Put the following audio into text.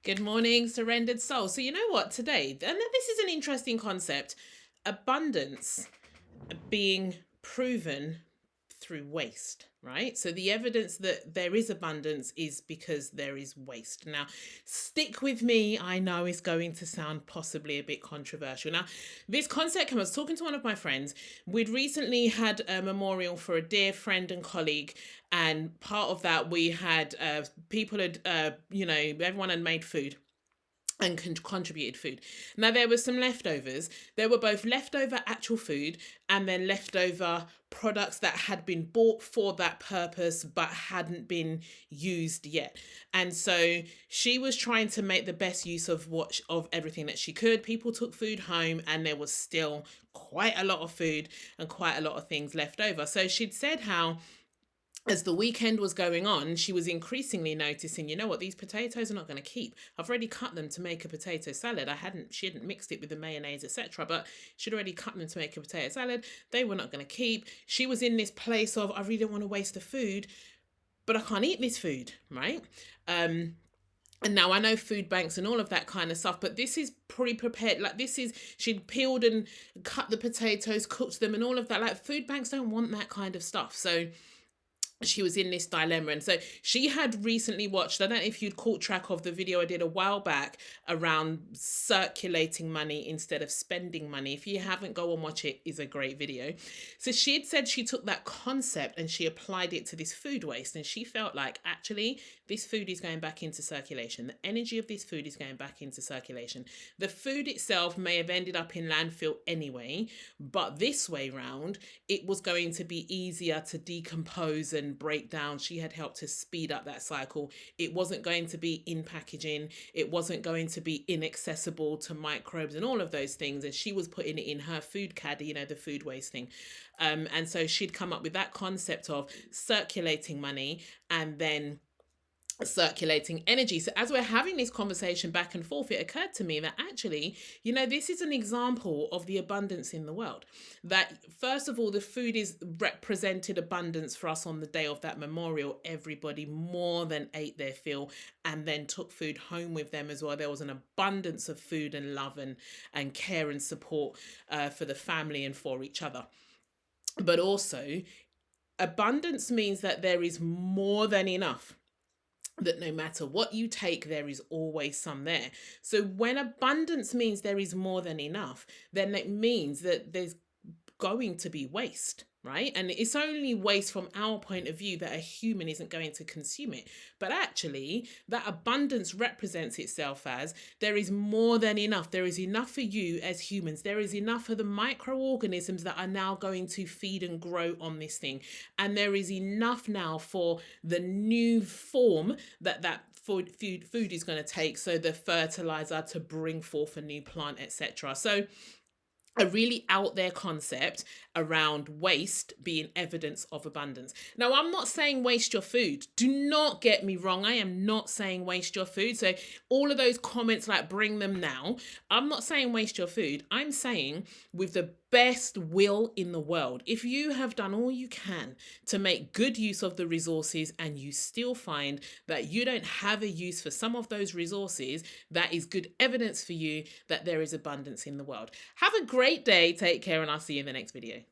Good morning, surrendered soul. So, you know what, today, and this is an interesting concept, abundance being proven through waste, right? So, the evidence that there is abundance is because there is waste. Now, stick with me, I know is going to sound possibly a bit controversial. Now, this concept, I was talking to one of my friends. We'd recently had a memorial for a dear friend and colleague, and part of that we had people had everyone had made food and contributed food. Now there were some leftovers. There were both leftover actual food and then leftover products that had been bought for that purpose but hadn't been used yet. And so she was trying to make the best use of of everything that she could. People took food home and there was still quite a lot of food and quite a lot of things left over. So she'd said how as the weekend was going on, she was increasingly noticing, you know what, these potatoes are not going to keep. I've already cut them to make a potato salad. She hadn't mixed it with the mayonnaise, etc. But she'd already cut them to make a potato salad. They were not going to keep. She was in this place of, I really don't want to waste the food, but I can't eat this food, right? And now I know food banks and all of that kind of stuff, but this is pre-prepared. Like she'd peeled and cut the potatoes, cooked them and all of that. Like food banks don't want that kind of stuff. So she was in this dilemma. And so she had recently watched, I don't know if you'd caught track of the video I did a while back around circulating money instead of spending money. If you haven't, go and watch it. It's a great video. So she had said she took that concept and she applied it to this food waste, and she felt like actually this food is going back into circulation. The energy of this food is going back into circulation. The food itself may have ended up in landfill anyway, but this way round it was going to be easier to decompose and break down. She had helped to speed up that cycle. It wasn't going to be in packaging. It wasn't going to be inaccessible to microbes and all of those things. And she was putting it in her food caddy, the food waste thing. And so she'd come up with that concept of circulating money and then circulating energy. So as we're having this conversation back and forth, it occurred to me that actually, this is an example of the abundance in the world. That first of all, the food is represented abundance for us on the day of that memorial. Everybody more than ate their fill and then took food home with them as well. There was an abundance of food and love and care and support for the family and for each other. But also, abundance means that there is more than enough, that no matter what you take, there is always some there. So when abundance means there is more than enough, then it means that there's going to be waste, right? And it's only waste from our point of view that a human isn't going to consume it. But actually, that abundance represents itself as there is more than enough. There is enough for you as humans. There is enough for the microorganisms that are now going to feed and grow on this thing. And there is enough now for the new form that food is going to take. So the fertilizer to bring forth a new plant, etc. So a really out there concept around waste being evidence of abundance. Now, I'm not saying waste your food. Do not get me wrong. I am not saying waste your food. So all of those comments like bring them now. I'm not saying waste your food. I'm saying with the best will in the world, if you have done all you can to make good use of the resources and you still find that you don't have a use for some of those resources, that is good evidence for you that there is abundance in the world. Have a great day. Take care, and I'll see you in the next video.